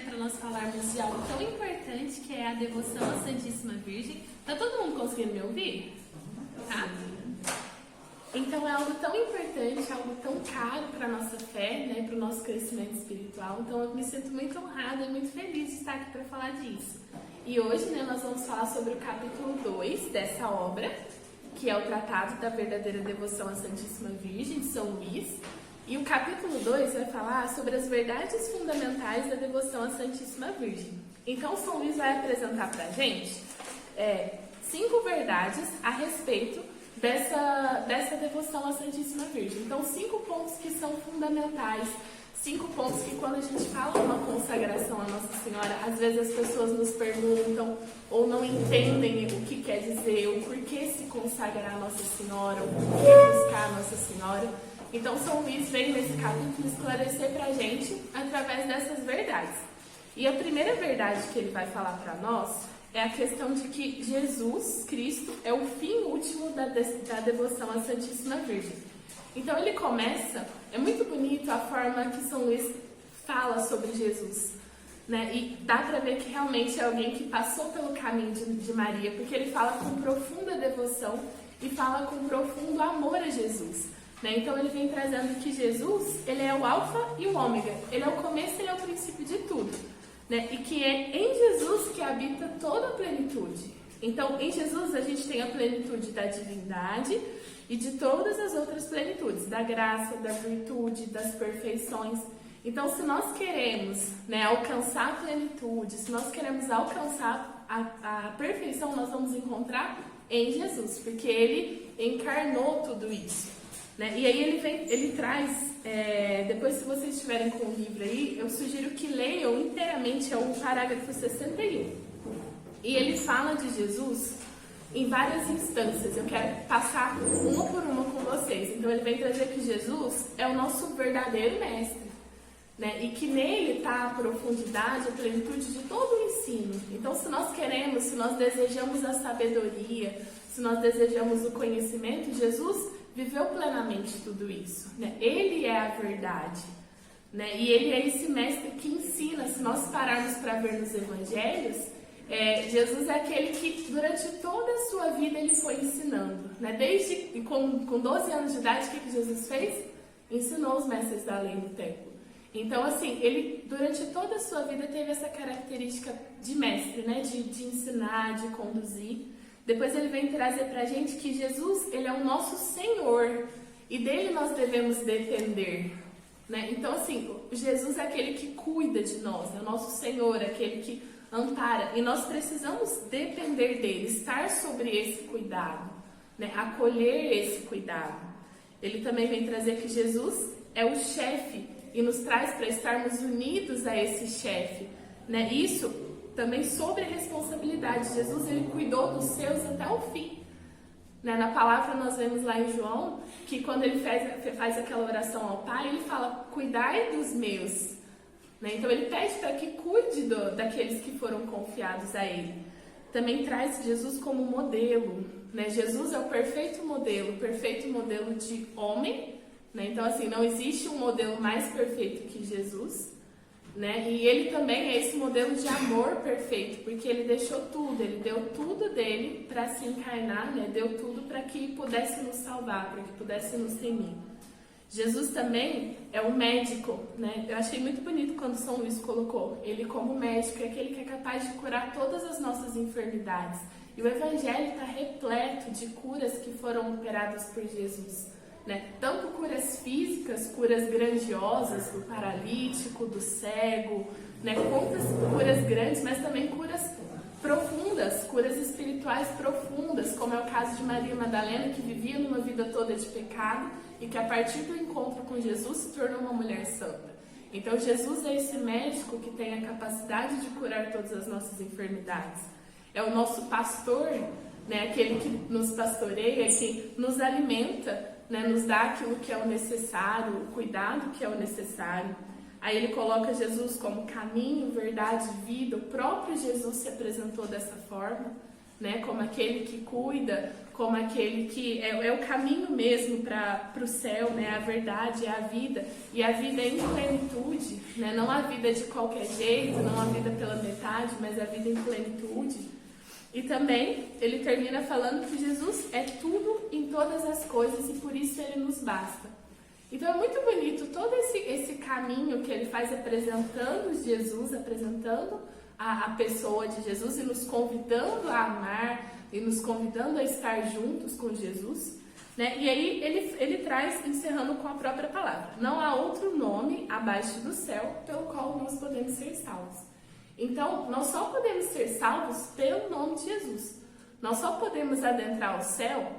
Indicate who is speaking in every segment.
Speaker 1: para nós falarmos de algo tão importante que é a devoção à Santíssima Virgem. Tá todo mundo conseguindo me ouvir? Tá? Então é algo tão importante, algo tão caro para a nossa fé, né, para o nosso crescimento espiritual. Então eu me sinto muito honrada e muito feliz de estar aqui para falar disso. E hoje, né, nós vamos falar sobre o capítulo 2 dessa obra, que é o Tratado da Verdadeira Devoção à Santíssima Virgem, de São Luís. E o capítulo 2 vai falar sobre as verdades fundamentais da devoção à Santíssima Virgem. Então, São Luís vai apresentar para a gente 5 verdades a respeito dessa devoção à Santíssima Virgem. Então, 5 pontos que são fundamentais, 5 pontos que quando a gente fala uma consagração à Nossa Senhora, às vezes as pessoas nos perguntam ou não entendem o que quer dizer, o porquê se consagrar a Nossa Senhora, o porquê buscar a Nossa Senhora. Então, São Luís vem nesse capítulo esclarecer para a gente através dessas verdades. E a primeira verdade que ele vai falar para nós é a questão de que Jesus Cristo é o fim último da devoção à Santíssima Virgem. Então, ele começa, é muito bonito a forma que São Luís fala sobre Jesus, né? E dá para ver que realmente é alguém que passou pelo caminho de Maria, porque ele fala com profunda devoção e fala com profundo amor a Jesus. Então ele vem trazendo que Jesus, ele é o alfa e o ômega, ele é o começo e ele é o princípio de tudo, né? E que é em Jesus que habita toda a plenitude. Então em Jesus a gente tem a plenitude da divindade e de todas as outras plenitudes, da graça, da virtude, das perfeições. Então se nós queremos, né, alcançar a plenitude, se nós queremos alcançar a perfeição, nós vamos encontrar em Jesus, porque ele encarnou tudo isso. E aí ele traz, depois se vocês estiverem com o livro aí, eu sugiro que leiam inteiramente o parágrafo 61. E ele fala de Jesus em várias instâncias, eu quero passar uma por uma com vocês. Então ele vem trazer que Jesus é o nosso verdadeiro mestre, né? E que nele está a profundidade, a plenitude de todo o ensino. Então se nós queremos, se nós desejamos a sabedoria, se nós desejamos o conhecimento, Jesus viveu plenamente tudo isso, né? Ele é a verdade, né? E ele é esse mestre que ensina. Se nós pararmos para ver nos evangelhos, Jesus é aquele que durante toda a sua vida ele foi ensinando, né? Desde com 12 anos de idade, o que Jesus fez? Ensinou os mestres da lei no templo. Então, assim, ele durante toda a sua vida teve essa característica de mestre, né? De ensinar, de conduzir. Depois ele vem trazer pra gente que Jesus, ele é o nosso Senhor e dele nós devemos depender, né? Então, assim, Jesus é aquele que cuida de nós, é o nosso Senhor, aquele que ampara, e nós precisamos depender dele, estar sobre esse cuidado, né? Acolher esse cuidado. Ele também vem trazer que Jesus é o chefe e nos traz para estarmos unidos a esse chefe, né? Isso também sobre a responsabilidade. Jesus, ele cuidou dos seus até o fim, né? Na palavra nós vemos lá em João que quando ele faz aquela oração ao Pai, ele fala, cuidai dos meus, né? Então ele pede para que cuide daqueles que foram confiados a ele. Também traz Jesus como modelo, né? Jesus é o perfeito modelo de homem, né? Então assim, não existe um modelo mais perfeito que Jesus, né? E ele também é esse modelo de amor perfeito, porque ele deixou tudo, ele deu tudo dele para se encarnar, né? Deu tudo para que pudesse nos salvar, para que pudesse nos remir. Jesus também é o médico, né? Eu achei muito bonito quando São Luís colocou ele como médico, é aquele que é capaz de curar todas as nossas enfermidades. E o Evangelho está repleto de curas que foram operadas por Jesus, né? Tanto curas físicas, curas grandiosas do paralítico, do cego, né? Quantas curas grandes, mas também curas profundas, curas espirituais profundas, como é o caso de Maria Madalena, que vivia numa vida toda de pecado e que a partir do encontro com Jesus se tornou uma mulher santa. Então Jesus é esse médico que tem a capacidade de curar todas as nossas enfermidades. É o nosso pastor, né? Aquele que nos pastoreia, que nos alimenta, né, nos dá aquilo que é o necessário, o cuidado que é o necessário. Aí ele coloca Jesus como caminho, verdade, vida. O próprio Jesus se apresentou dessa forma, né? Como aquele que cuida, como aquele que é o caminho mesmo para o céu, né? A verdade é a vida, e a vida é em plenitude, né? Não a vida de qualquer jeito, não a vida pela metade, mas a vida em plenitude. E também ele termina falando que Jesus é tudo em todas as coisas e por isso ele nos basta. Então é muito bonito todo esse caminho que ele faz apresentando Jesus, apresentando a pessoa de Jesus e nos convidando a amar e nos convidando a estar juntos com Jesus, né? E aí ele traz, encerrando com a própria palavra: não há outro nome abaixo do céu pelo qual nós podemos ser salvos. Então, nós só podemos ser salvos pelo nome de Jesus. Nós só podemos adentrar o céu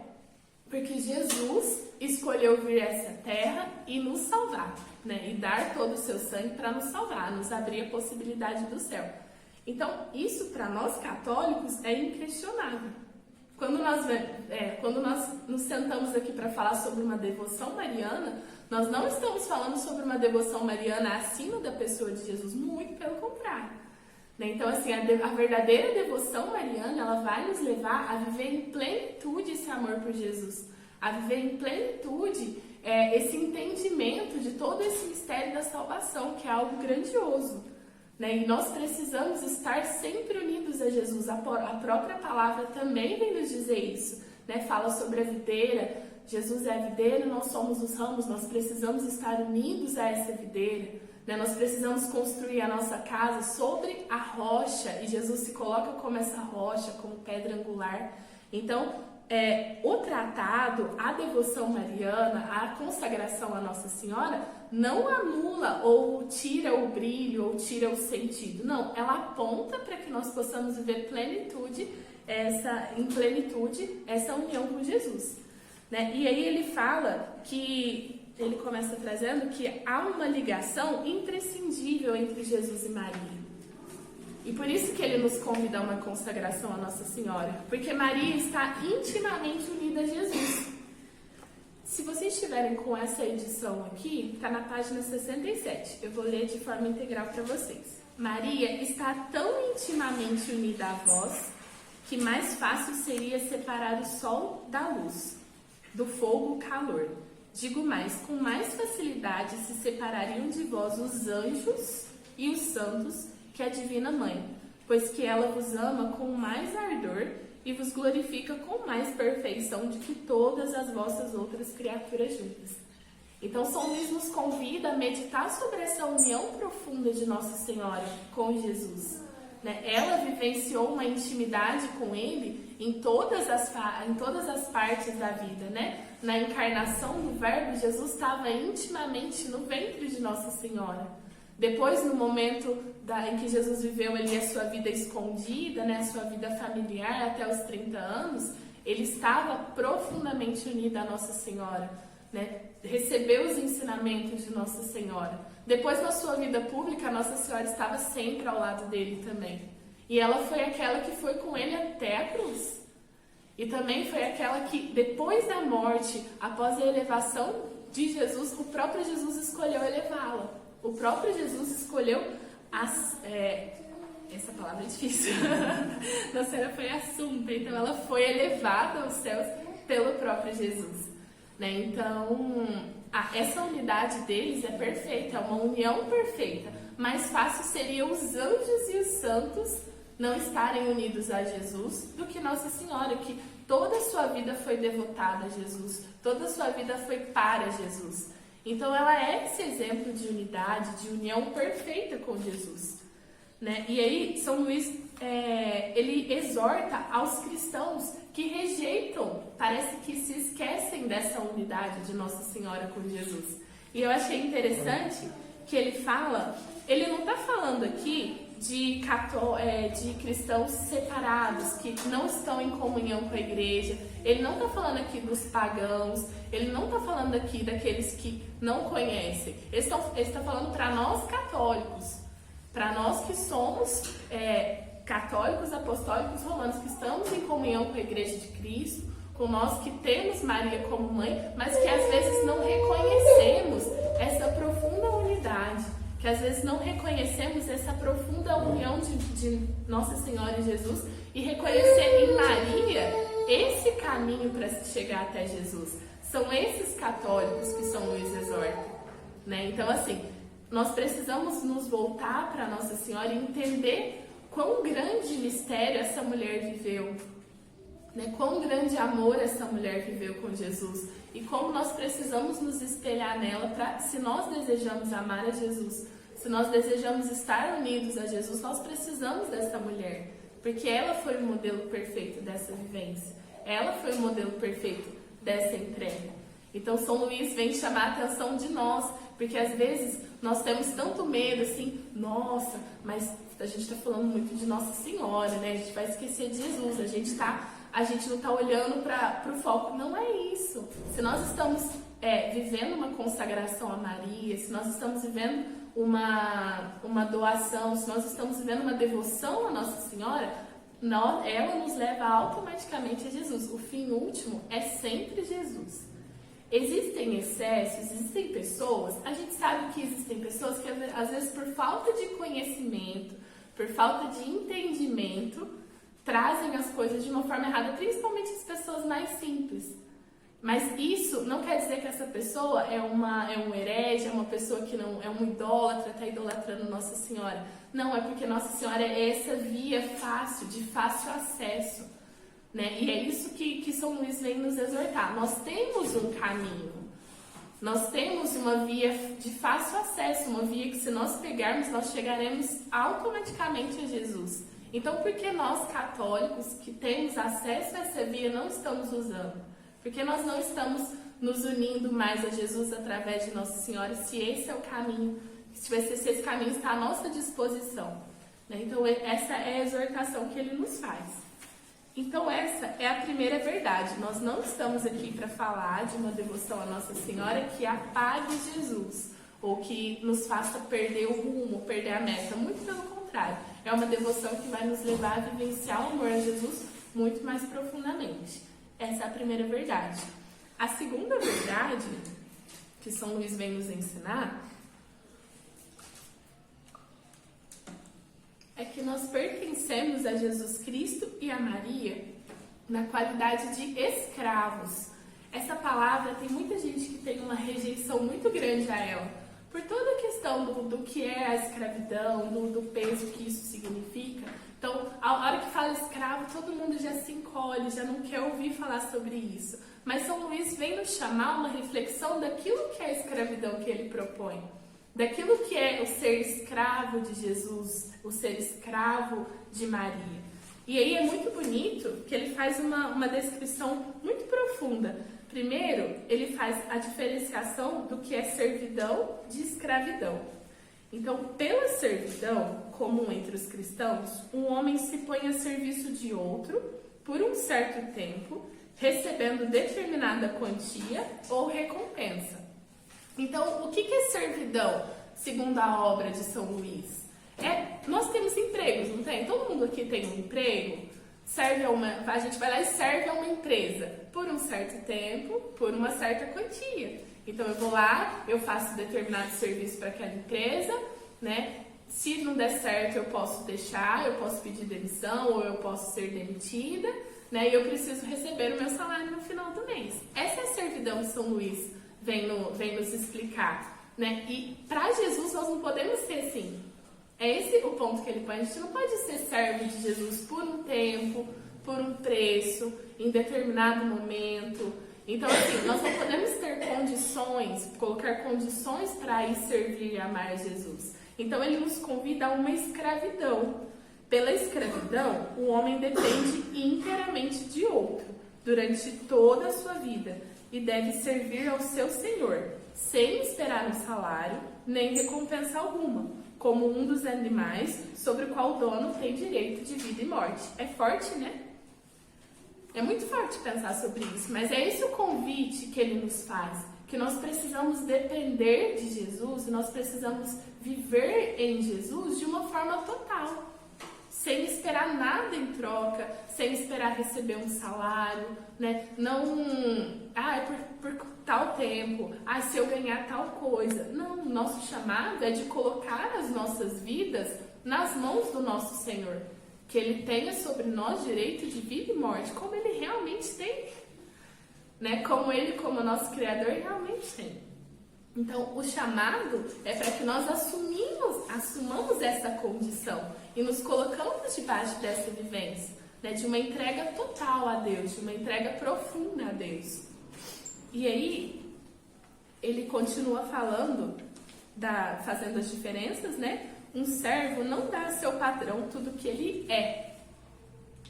Speaker 1: porque Jesus escolheu vir a essa terra e nos salvar, né? E dar todo o seu sangue para nos salvar, nos abrir a possibilidade do céu. Então, isso para nós católicos é inquestionável. Quando nós nos sentamos aqui para falar sobre uma devoção mariana, nós não estamos falando sobre uma devoção mariana acima da pessoa de Jesus, muito pelo contrário. Então, assim, a verdadeira devoção mariana, ela vai nos levar a viver em plenitude esse amor por Jesus, a viver em plenitude esse entendimento de todo esse mistério da salvação, que é algo grandioso. E nós precisamos estar sempre unidos a Jesus. A própria palavra também vem nos dizer isso, né? Fala sobre a videira. Jesus é a videira, nós somos os ramos. Nós precisamos estar unidos a essa videira, né? Nós precisamos construir a nossa casa sobre a rocha, e Jesus se coloca como essa rocha, como pedra angular. Então, o tratado, a devoção mariana, a consagração à Nossa Senhora não anula ou tira o brilho ou tira o sentido. Não, ela aponta para que nós possamos viver em plenitude essa união com Jesus, né? E aí ele fala que, ele começa trazendo que há uma ligação imprescindível entre Jesus e Maria. E por isso que ele nos convida a uma consagração à Nossa Senhora, porque Maria está intimamente unida a Jesus. Se vocês estiverem com essa edição aqui, está na página 67. Eu vou ler de forma integral para vocês. Maria está tão intimamente unida a vós, que mais fácil seria separar o sol da luz, do fogo o calor. Digo mais, com mais facilidade se separariam de vós os anjos e os santos que a Divina Mãe, pois que ela vos ama com mais ardor e vos glorifica com mais perfeição do que todas as vossas outras criaturas juntas. Então, São Luís nos convida a meditar sobre essa união profunda de Nossa Senhora com Jesus, né? Ela vivenciou uma intimidade com Ele em todas as partes da vida, né? Na encarnação do Verbo, Jesus estava intimamente no ventre de Nossa Senhora. Depois, no momento em que Jesus viveu ali a sua vida escondida, né, a sua vida familiar até os 30 anos, ele estava profundamente unido a Nossa Senhora, né? Recebeu os ensinamentos de Nossa Senhora. Depois, na sua vida pública, Nossa Senhora estava sempre ao lado dele também. E ela foi aquela que foi com ele até a cruz. E também foi aquela que, depois da morte, após a elevação de Jesus, o próprio Jesus escolheu elevá-la. O próprio Jesus escolheu essa palavra é difícil. Nossa Senhora foi assunta, então ela foi elevada aos céus pelo próprio Jesus, né? Então, essa unidade deles é perfeita, é uma união perfeita. Mais fácil seria os anjos e os santos não estarem unidos a Jesus do que Nossa Senhora, que toda a sua vida foi devotada a Jesus, toda a sua vida foi para Jesus. Então, ela é esse exemplo de unidade, de união perfeita com Jesus, né? E aí, São Luís, ele exorta aos cristãos que rejeitam, parece que se esquecem dessa unidade de Nossa Senhora com Jesus. E eu achei interessante que ele não está falando aqui de cristãos separados, que não estão em comunhão com a igreja. Ele não está falando aqui dos pagãos, ele não está falando aqui daqueles que não conhecem. Ele está falando para nós católicos, para nós que somos católicos, apostólicos, romanos, que estamos em comunhão com a igreja de Cristo, com nós que temos Maria como mãe, mas que às vezes não reconhecemos essa profunda unidade, que às vezes não reconhecemos essa profunda união de Nossa Senhora e Jesus, e reconhecer em Maria esse caminho para chegar até Jesus. São esses católicos que São Luís exorta, né? Então, assim, nós precisamos nos voltar para Nossa Senhora e entender quão grande mistério essa mulher viveu, né? Quão grande amor essa mulher viveu com Jesus e como nós precisamos nos espelhar nela para, se nós desejamos amar a Jesus, se nós desejamos estar unidos a Jesus, nós precisamos dessa mulher, porque ela foi o modelo perfeito dessa vivência, ela foi o modelo perfeito dessa entrega. Então São Luís vem chamar a atenção de nós, porque às vezes nós temos tanto medo, assim, nossa, mas a gente está falando muito de Nossa Senhora, né? A gente vai esquecer de Jesus, a gente não está olhando para o foco. Não é isso. Se nós estamos vivendo uma consagração a Maria, se nós estamos vivendo uma doação, se nós estamos vivendo uma devoção a Nossa Senhora, ela nos leva automaticamente a Jesus. O fim último é sempre Jesus. Existem excessos, existem pessoas, a gente sabe que existem pessoas que às vezes por falta de conhecimento, por falta de entendimento, trazem as coisas de uma forma errada, principalmente as pessoas mais simples. Mas isso não quer dizer que essa pessoa é um herege, é uma pessoa que não é um idólatra, está idolatrando Nossa Senhora. Não, é porque Nossa Senhora é essa via fácil, de fácil acesso, né? E é isso que São Luís vem nos exortar. Nós temos um caminho, nós temos uma via de fácil acesso, uma via que se nós pegarmos, nós chegaremos automaticamente a Jesus. Então, por que nós católicos que temos acesso a essa via não estamos usando? Porque nós não estamos nos unindo mais a Jesus através de Nossa Senhora, se esse é o caminho, se esse caminho está à nossa disposição, né? Então, essa é a exortação que ele nos faz. Então, essa é a primeira verdade. Nós não estamos aqui para falar de uma devoção a Nossa Senhora que apague Jesus, ou que nos faça perder o rumo, perder a meta. Muito pelo contrário. É uma devoção que vai nos levar a vivenciar o amor a Jesus muito mais profundamente. Essa é a primeira verdade. A segunda verdade que São Luís vem nos ensinar é que nós pertencemos a Jesus Cristo e a Maria na qualidade de escravos. Essa palavra tem muita gente que tem uma rejeição muito grande a ela, por toda a questão do que é a escravidão, do peso que isso significa. Então, a hora que fala escravo, todo mundo já se encolhe, já não quer ouvir falar sobre isso. Mas São Luís vem nos chamar uma reflexão daquilo que é a escravidão que ele propõe, daquilo que é o ser escravo de Jesus, o ser escravo de Maria. E aí é muito bonito que ele faz uma descrição muito profunda. Primeiro, ele faz a diferenciação do que é servidão de escravidão. Então, pela servidão comum entre os cristãos, um homem se põe a serviço de outro por um certo tempo, recebendo determinada quantia ou recompensa. Então, o que é servidão, segundo a obra de São Luís? Nós temos empregos, não tem? Todo mundo aqui tem um emprego, a gente vai lá e serve a uma empresa por um certo tempo, por uma certa quantia. Então, eu vou lá, eu faço determinado serviço para aquela empresa, né? Se não der certo, eu posso deixar, eu posso pedir demissão ou eu posso ser demitida, né? E eu preciso receber o meu salário no final do mês. Essa é a servidão que São Luís vem nos explicar, né? E para Jesus nós não podemos ser assim. É esse o ponto que ele põe. A gente não pode ser servo de Jesus por um tempo, por um preço, em determinado momento. Então, assim, nós não podemos ter condições, colocar condições para ir servir e amar a Jesus. Então, ele nos convida a uma escravidão. Pela escravidão, o homem depende inteiramente de outro durante toda a sua vida e deve servir ao seu Senhor, sem esperar um salário nem recompensa alguma, como um dos animais sobre o qual o dono tem direito de vida e morte. É forte, né? É muito forte pensar sobre isso, mas é esse o convite que ele nos faz, que nós precisamos depender de Jesus e nós precisamos viver em Jesus de uma forma total, sem esperar nada em troca, sem esperar receber um salário, né? Não, é por tal tempo, se eu ganhar tal coisa. Não, o nosso chamado é de colocar as nossas vidas nas mãos do nosso Senhor. que ele tenha sobre nós direito de vida e morte, como ele realmente tem, né? Como ele, como nosso Criador, realmente tem. Então, o chamado é para que nós assumamos essa condição e nos colocamos debaixo dessa vivência, né? De uma entrega total a Deus, de uma entrega profunda a Deus. E aí, ele continua falando, fazendo as diferenças, né? Um servo não dá ao seu patrão tudo o que ele é.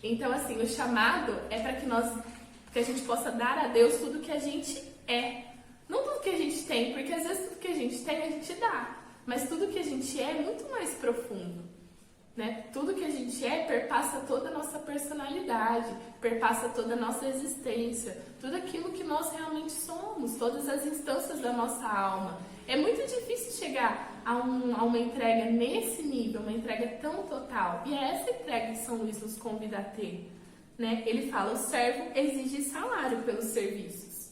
Speaker 1: Então, assim, o chamado é para que a gente possa dar a Deus tudo o que a gente é. Não tudo que a gente tem, porque às vezes tudo que a gente tem a gente dá. Mas tudo que a gente é muito mais profundo, né? Tudo que a gente é perpassa toda a nossa personalidade, perpassa toda a nossa existência, tudo aquilo que nós realmente somos, todas as instâncias da nossa alma. É muito difícil chegar a uma entrega nesse nível, uma entrega tão total. E é essa entrega que São Luís nos convida a ter, né? Ele fala, o servo exige salário pelos serviços.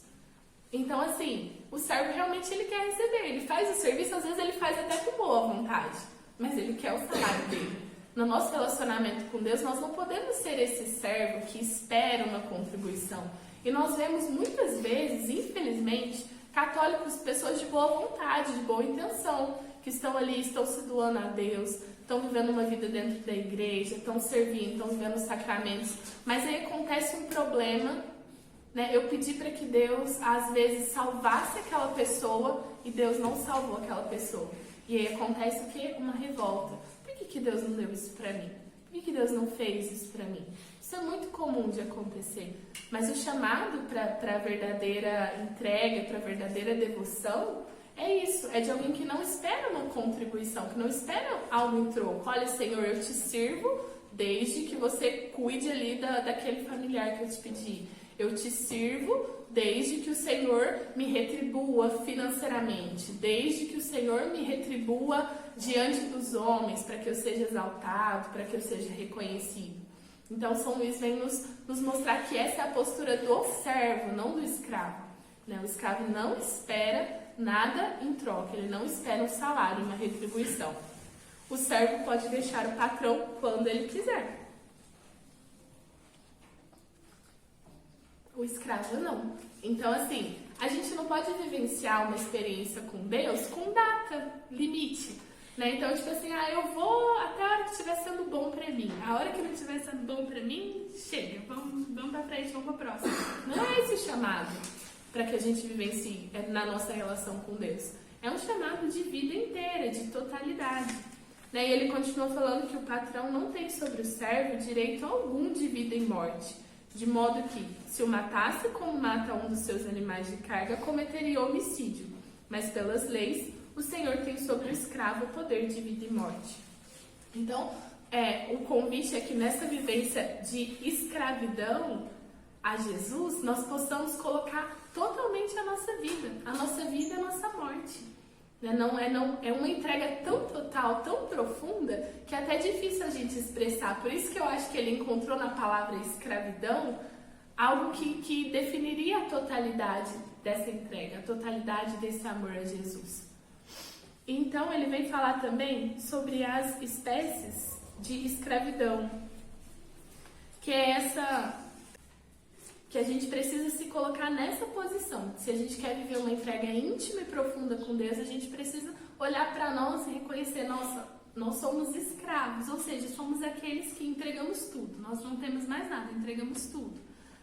Speaker 1: Então, assim, o servo realmente ele quer receber. Ele faz o serviço, às vezes ele faz até com boa vontade, mas ele quer o salário dele. No nosso relacionamento com Deus, nós não podemos ser esse servo que espera uma contribuição. E nós vemos muitas vezes, infelizmente, católicos, pessoas de boa vontade, de boa intenção, que estão ali, estão se doando a Deus, estão vivendo uma vida dentro da igreja, estão servindo, estão vivendo os sacramentos. Mas aí acontece um problema, né? Eu pedi para que Deus, às vezes, salvasse aquela pessoa e Deus não salvou aquela pessoa. E aí acontece o quê? Uma revolta. Por que Deus não deu isso para mim? Por que Deus não fez isso para mim? Isso é muito comum de acontecer. Mas o chamado para a verdadeira entrega, para a verdadeira devoção, é isso. É de alguém que não espera uma contribuição, que não espera algo em troco. Olha, Senhor, eu te sirvo desde que você cuide ali daquele familiar que eu te pedi. Eu te sirvo desde que o Senhor me retribua financeiramente, desde que o Senhor me retribua diante dos homens, para que eu seja exaltado, para que eu seja reconhecido. Então, São Luís vem nos mostrar que essa é a postura do servo, não do escravo, né? O escravo não espera nada em troca, ele não espera um salário, uma retribuição. O servo pode deixar o patrão quando ele quiser. O escravo não. Então, assim, a gente não pode vivenciar uma experiência com Deus com data, limite, né? Então, tipo assim, eu vou até a hora que estiver sendo bom pra mim. A hora que não estiver sendo bom pra mim, chega, vamos pra frente, vamos pra próxima. Não é esse chamado para que a gente vivencie na nossa relação com Deus. É um chamado de vida inteira, de totalidade. Né? E ele continua falando que o patrão não tem sobre o servo direito algum de vida e morte. De modo que, se o matasse como mata um dos seus animais de carga, cometeria homicídio. Mas pelas leis, o Senhor tem sobre o escravo o poder de vida e morte. Então, o convite é que nessa vivência de escravidão a Jesus, nós possamos colocar totalmente a nossa vida e a nossa morte. É uma entrega tão total, tão profunda, que é até difícil a gente expressar. Por isso que eu acho que ele encontrou na palavra escravidão algo que definiria a totalidade dessa entrega, a totalidade desse amor a Jesus. Então ele vem falar também sobre as espécies de escravidão, que é essa que a gente precisa se colocar nessa posição. Se a gente quer viver uma entrega íntima e profunda com Deus, a gente precisa olhar para nós e reconhecer, nossa, nós somos escravos, ou seja, somos aqueles que entregamos tudo, nós não temos mais nada, entregamos tudo.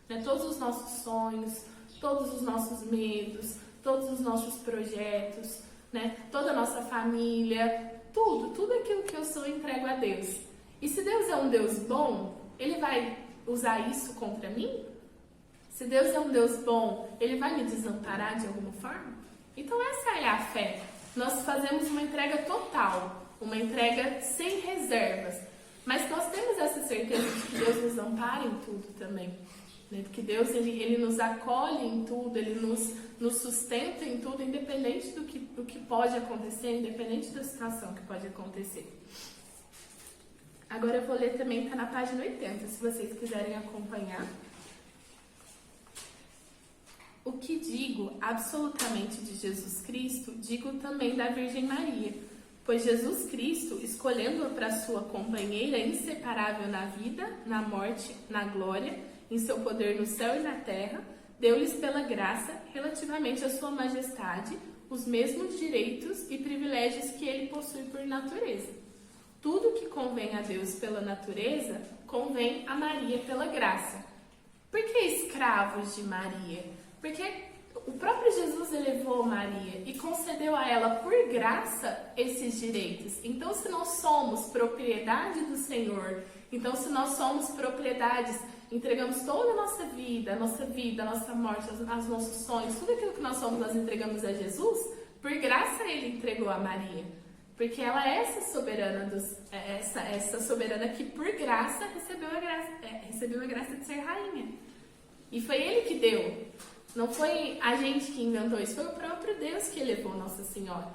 Speaker 1: Né? Todos os nossos sonhos, todos os nossos medos, todos os nossos projetos, né? Toda a nossa família, tudo aquilo que eu sou, eu entrego a Deus. E se Deus é um Deus bom, Ele vai usar isso contra mim? Se Deus é um Deus bom, Ele vai me desamparar de alguma forma? Então essa é a fé. Nós fazemos uma entrega total, uma entrega sem reservas. Mas nós temos essa certeza de que Deus nos ampara em tudo também. Né? Que Deus ele nos acolhe em tudo, Ele nos sustenta em tudo, independente do que pode acontecer, independente da situação que pode acontecer. Agora eu vou ler também, está na página 80, se vocês quiserem acompanhar. O que digo absolutamente de Jesus Cristo, digo também da Virgem Maria, Pois Jesus Cristo, escolhendo-a para sua companheira inseparável na vida, na morte, na glória, em seu poder no céu e na terra, deu-lhes pela graça, relativamente à sua majestade, os mesmos direitos e privilégios que ele possui por natureza. Tudo que convém a Deus pela natureza, convém a Maria pela graça. Por que escravos de Maria? Porque o próprio Jesus elevou Maria e concedeu a ela, por graça, esses direitos. Então, se nós somos propriedade do Senhor, então se nós somos propriedades, entregamos toda a nossa vida, a nossa morte, os nossos sonhos, tudo aquilo que nós somos, nós entregamos a Jesus, por graça ele entregou a Maria. Porque ela é essa soberana que, por graça, recebeu a graça de ser rainha. E foi ele que deu. Não foi a gente que inventou isso, foi o próprio Deus que elevou Nossa Senhora.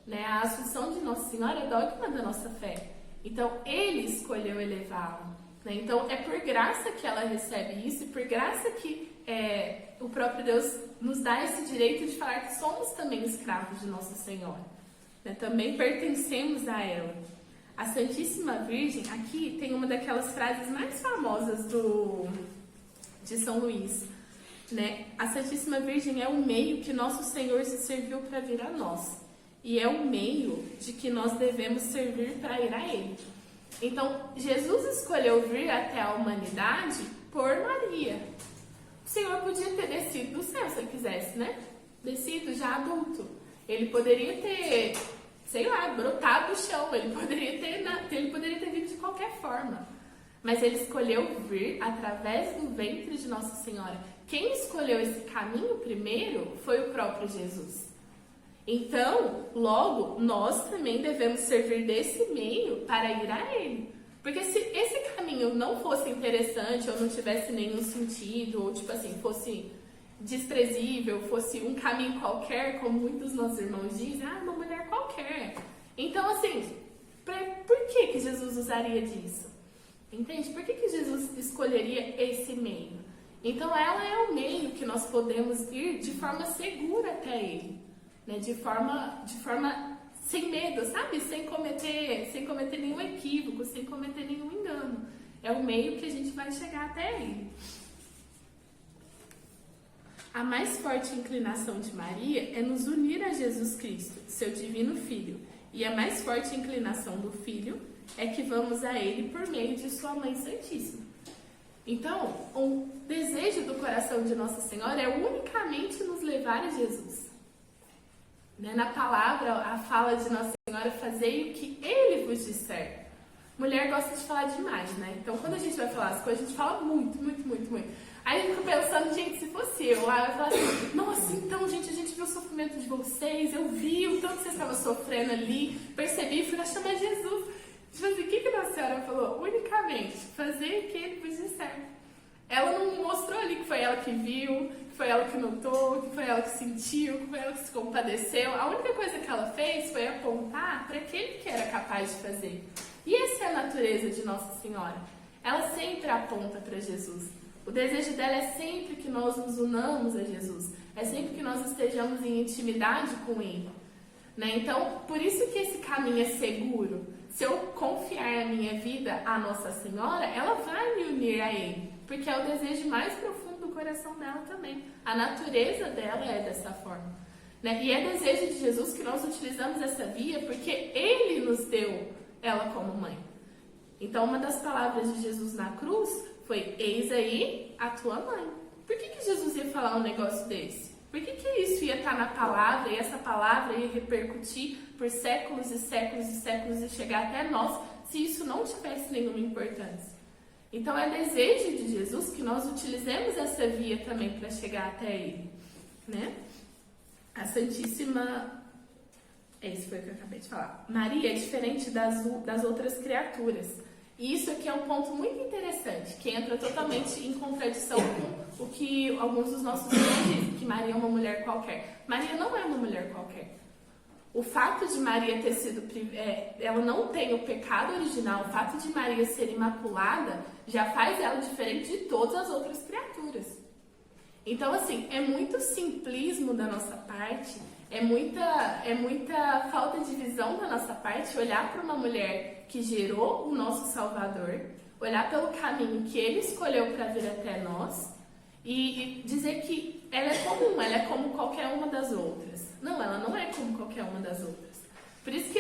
Speaker 1: Né? A Assunção de Nossa Senhora é dogma da nossa fé. Então, ele escolheu elevá-la. Né? Então, é por graça que ela recebe isso, e por graça que o próprio Deus nos dá esse direito de falar que somos também escravos de Nossa Senhora. Né? Também pertencemos a ela. A Santíssima Virgem, aqui tem uma daquelas frases mais famosas de São Luís. Né? A Santíssima Virgem é o meio que Nosso Senhor se serviu para vir a nós. E é o meio de que nós devemos servir para ir a Ele. Então, Jesus escolheu vir até a humanidade por Maria. O Senhor podia ter descido do céu, se Ele quisesse, né? Descido já adulto. Ele poderia ter, sei lá, brotado do chão. Ele poderia ter vindo de qualquer forma. Mas Ele escolheu vir através do ventre de Nossa Senhora. Quem escolheu esse caminho primeiro foi o próprio Jesus. Então, logo, nós também devemos servir desse meio para ir a Ele. Porque se esse caminho não fosse interessante, ou não tivesse nenhum sentido, ou tipo assim, fosse desprezível, fosse um caminho qualquer, como muitos dos nossos irmãos dizem, uma mulher qualquer. Então, assim, por que Jesus usaria disso? Entende? Por que Jesus escolheria esse meio? Então, ela é o meio que nós podemos ir de forma segura até Ele. Né? De forma sem medo, sabe? Sem cometer nenhum equívoco, sem cometer nenhum engano. É o meio que a gente vai chegar até Ele. A mais forte inclinação de Maria é nos unir a Jesus Cristo, seu divino Filho. E a mais forte inclinação do Filho é que vamos a Ele por meio de sua Mãe Santíssima. Então, o desejo do coração de Nossa Senhora é unicamente nos levar a Jesus. Né? Na palavra, a fala de Nossa Senhora, fazei o que Ele vos disser. Mulher gosta de falar demais, né? Então, quando a gente vai falar as coisas, a gente fala muito, muito, muito, muito. Aí eu fico pensando, gente, se fosse eu lá, eu ia falar assim, nossa, então, gente, a gente viu o sofrimento de vocês, eu vi o tanto que vocês estavam sofrendo ali, percebi, fui lá chamar Jesus. Tipo assim, o que Nossa Senhora falou? Unicamente, fazer o que Ele vos disser. Ela não mostrou ali que foi ela que viu, que foi ela que notou, que foi ela que sentiu, que foi ela que se compadeceu. A única coisa que ela fez foi apontar para aquele que era capaz de fazer. E essa é a natureza de Nossa Senhora. Ela sempre aponta para Jesus. O desejo dela é sempre que nós nos unamos a Jesus. É sempre que nós estejamos em intimidade com Ele. Né? Então, por isso que esse caminho é seguro. Se eu confiar a minha vida à Nossa Senhora, ela vai me unir a Ele. Porque é o desejo mais profundo do coração dela também. A natureza dela é dessa forma. Né? E é desejo de Jesus que nós utilizamos essa via porque Ele nos deu ela como mãe. Então, uma das palavras de Jesus na cruz foi: eis aí a tua mãe. Por que Jesus ia falar um negócio desse? Por que isso ia estar na palavra e essa palavra ia repercutir por séculos e séculos e séculos e chegar até nós se isso não tivesse nenhuma importância? Então, é desejo de Jesus que nós utilizemos essa via também para chegar até Ele. Né? A Santíssima... Esse foi o que eu acabei de falar. Maria é diferente das outras criaturas. E isso aqui é um ponto muito interessante, que entra totalmente em contradição com o que alguns dos nossos irmãos dizem, que Maria é uma mulher qualquer. Maria não é uma mulher qualquer. O fato de Maria ter sido... ela não tem o pecado original, o fato de Maria ser imaculada, já faz ela diferente de todas as outras criaturas. Então, assim, é muito simplismo da nossa parte É muita falta de visão da nossa parte olhar para uma mulher que gerou o nosso Salvador, olhar pelo caminho que ele escolheu para vir até nós e dizer que ela é comum, ela é como qualquer uma das outras. Não, ela não é como qualquer uma das outras. Por isso que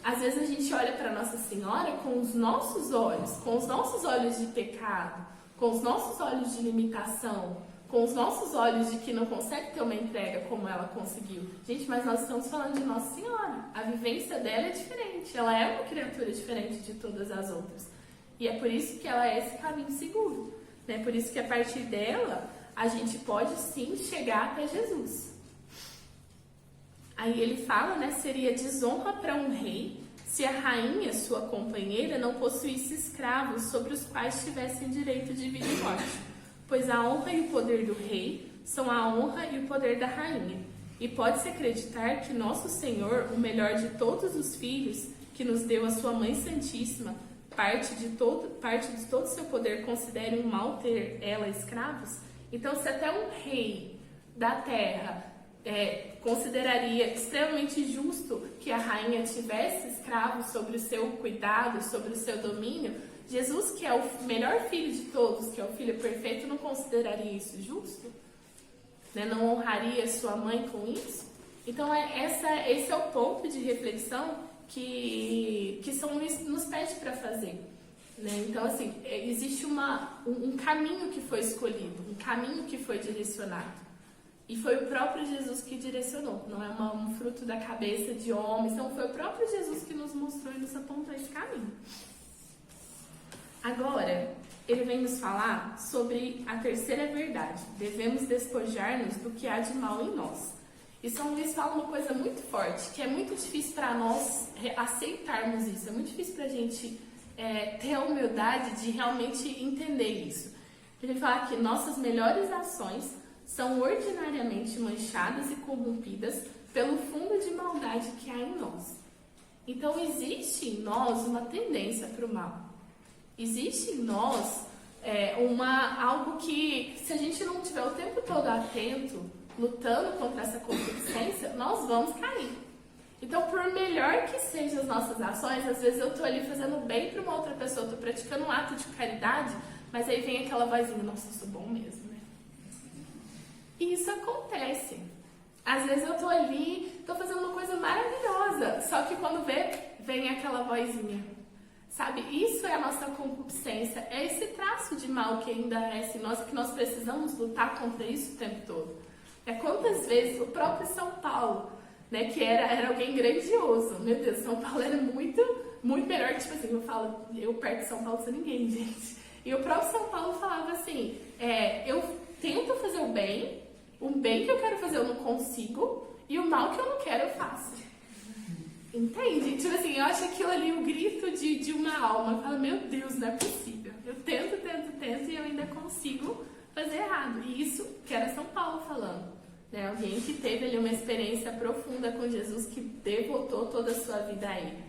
Speaker 1: às vezes a gente olha para Nossa Senhora com os nossos olhos de pecado, com os nossos olhos de limitação, com os nossos olhos de que não consegue ter uma entrega como ela conseguiu. Gente, mas nós estamos falando de Nossa Senhora. A vivência dela é diferente. Ela é uma criatura diferente de todas as outras. E é por isso que ela é esse caminho seguro. Né? Por isso que a partir dela, a gente pode sim chegar até Jesus. Aí ele fala, né, seria desonra para um rei se a rainha, sua companheira, não possuísse escravos sobre os quais tivessem direito de vida e morte. Pois a honra e o poder do rei são a honra e o poder da rainha. E pode-se acreditar que nosso Senhor, o melhor de todos os filhos, que nos deu a sua Mãe Santíssima, parte de todo o seu poder, considere um mal ter ela escravos? Então, se até um rei da terra consideraria extremamente justo que a rainha tivesse escravos sobre o seu cuidado, sobre o seu domínio, Jesus, que é o melhor filho de todos, que é o filho perfeito, não consideraria isso justo? Né? Não honraria sua mãe com isso? Então, esse é o ponto de reflexão que São Luís nos pede para fazer. Né? Então, assim, existe um caminho que foi escolhido, um caminho que foi direcionado. E foi o próprio Jesus que direcionou, não é um fruto da cabeça de homens, então foi o próprio Jesus que nos mostrou e nos apontou esse caminho. Agora, ele vem nos falar sobre a terceira verdade. Devemos despojar-nos do que há de mal em nós. E São Luís fala uma coisa muito forte, que é muito difícil para nós aceitarmos isso. É muito difícil para a gente ter a humildade de realmente entender isso. Ele fala que nossas melhores ações são ordinariamente manchadas e corrompidas pelo fundo de maldade que há em nós. Então, existe em nós uma tendência para o mal. Existe em nós algo que, se a gente não estiver o tempo todo atento, lutando contra essa concupiscência, nós vamos cair. Então, por melhor que sejam as nossas ações, às vezes eu estou ali fazendo bem para uma outra pessoa, estou praticando um ato de caridade, mas aí vem aquela vozinha, nossa, eu sou bom mesmo, né? E isso acontece. Às vezes eu estou ali, estou fazendo uma coisa maravilhosa, só que quando vem aquela vozinha. Sabe, isso é a nossa concupiscência, é esse traço de mal que ainda é em nós, que nós precisamos lutar contra isso o tempo todo. Quantas vezes o próprio São Paulo, né, que era alguém grandioso, meu Deus, São Paulo era muito, muito melhor que, tipo assim, eu perto de São Paulo sou ninguém, gente. E o próprio São Paulo falava assim, eu tento fazer o bem que eu quero fazer eu não consigo, e o mal que eu não quero eu faço. Entende? Tipo assim, eu acho aquilo ali o grito de uma alma. Eu falo, meu Deus, não é possível. Eu tento e eu ainda consigo fazer errado. E isso que era São Paulo falando. Né? Alguém que teve ali uma experiência profunda com Jesus, que devotou toda a sua vida a ele.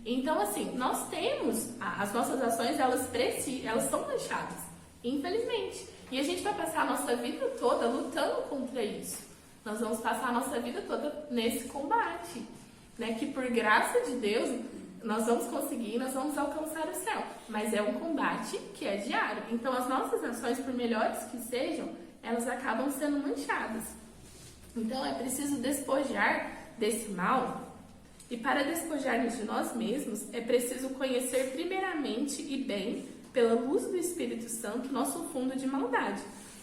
Speaker 1: Então, assim, nós temos, as nossas ações, elas são manchadas, infelizmente. E a gente vai passar a nossa vida toda lutando contra isso. Nós vamos passar a nossa vida toda nesse combate. Né, que por graça de Deus nós vamos conseguir, nós vamos alcançar o céu, mas é um combate que é diário. Então as nossas ações, por melhores que sejam, elas acabam sendo manchadas. Então é preciso despojar desse mal, e para despojar-nos de nós mesmos é preciso conhecer primeiramente e bem, pela luz do Espírito Santo, nosso fundo de maldade,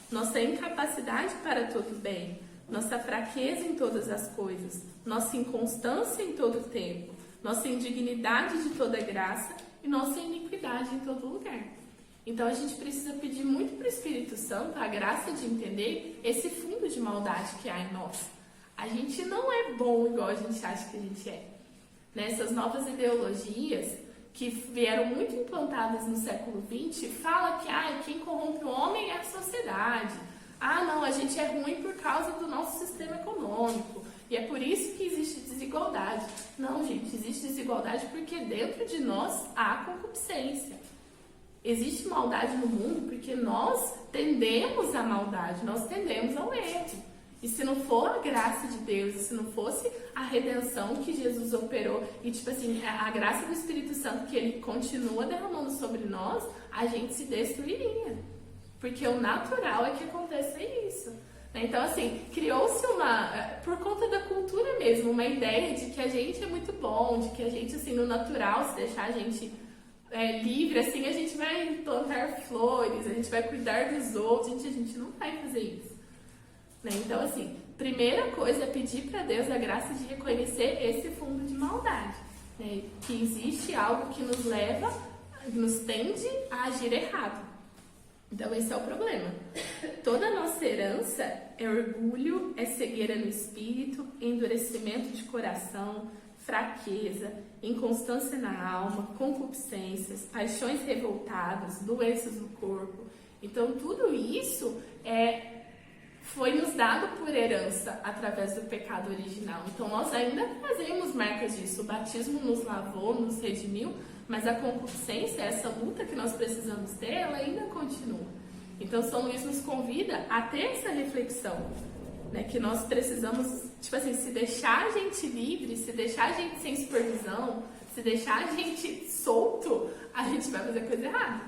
Speaker 1: nossa incapacidade para todo bem, nossa fraqueza em todas as coisas, nossa inconstância em todo o tempo, nossa indignidade de toda graça e nossa iniquidade em todo lugar. Então a gente precisa pedir muito para o Espírito Santo a graça de entender esse fundo de maldade que há em nós. A gente não é bom igual a gente acha que a gente é. Nessas novas ideologias que vieram muito implantadas no século XX, fala que quem corrompe o homem é a sociedade. Não, a gente é ruim por causa do nosso sistema econômico. E é por isso que existe desigualdade. Não, gente, existe desigualdade porque dentro de nós há concupiscência. Existe maldade no mundo porque nós tendemos à maldade, nós tendemos ao erro. E se não for a graça de Deus, e se não fosse a redenção que Jesus operou, e tipo assim, a graça do Espírito Santo que ele continua derramando sobre nós, a gente se destruiria. Porque o natural é que aconteça isso. Então, assim, criou-se por conta da cultura mesmo, uma ideia de que a gente é muito bom, de que a gente, assim, no natural, se deixar a gente livre, assim, a gente vai plantar flores, a gente vai cuidar dos outros, a gente não vai fazer isso. Então, assim, primeira coisa é pedir para Deus a graça de reconhecer esse fundo de maldade, que existe algo que nos leva, nos tende a agir errado. Então esse é o problema. Toda a nossa herança é orgulho, é cegueira no espírito, endurecimento de coração, fraqueza, inconstância na alma, concupiscências, paixões revoltadas, doenças no corpo. Então tudo isso foi nos dado por herança através do pecado original. Então nós ainda fazemos marcas disso. O batismo nos lavou, nos redimiu, mas a concupiscência, essa luta que nós precisamos ter, ela ainda continua. Então São Luís nos convida a ter essa reflexão, que nós precisamos, tipo assim, se deixar a gente livre, se deixar a gente sem supervisão, se deixar a gente solto, a gente vai fazer coisa errada.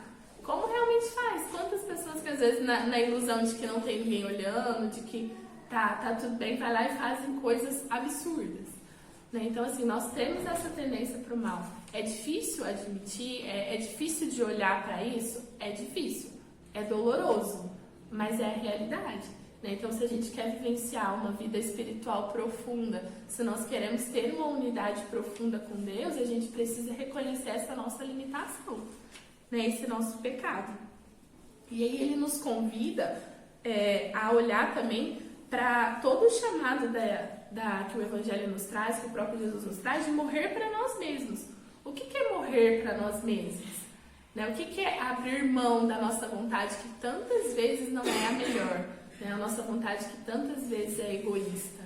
Speaker 1: Como realmente faz? Quantas pessoas que às vezes na ilusão de que não tem ninguém olhando, de que tá tudo bem, vai lá e fazem coisas absurdas. Então, assim, nós temos essa tendência para o mal. É difícil admitir, é difícil de olhar para isso? É difícil, é doloroso, mas é a realidade. Então, se a gente quer vivenciar uma vida espiritual profunda, se nós queremos ter uma unidade profunda com Deus, a gente precisa reconhecer essa nossa limitação, esse nosso pecado. E aí ele nos convida a olhar também para todo o chamado que o Evangelho nos traz, que o próprio Jesus nos traz, de morrer para nós mesmos. O que é morrer para nós mesmos? O que é abrir mão da nossa vontade, que tantas vezes não é a melhor? A nossa vontade que tantas vezes é egoísta.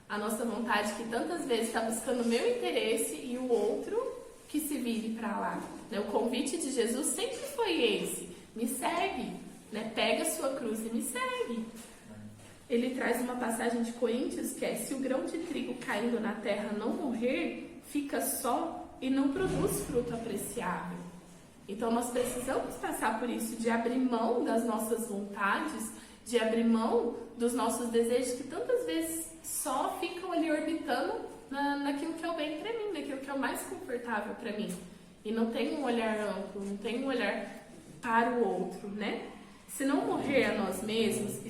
Speaker 1: A nossa vontade que tantas vezes está buscando o meu interesse e o outro que se vire para lá. O convite de Jesus sempre foi esse: me segue, pega a sua cruz e me segue. Ele traz uma passagem de Coríntios que é: se o grão de trigo caindo na terra não morrer, fica só e não produz fruto apreciável. Então nós precisamos passar por isso, de abrir mão das nossas vontades, de abrir mão dos nossos desejos que tantas vezes só ficam ali orbitando naquilo que é o bem para mim, naquilo que é o mais confortável para mim. E não tem um olhar amplo, não tem um olhar para o outro, Se não morrer a nós mesmos,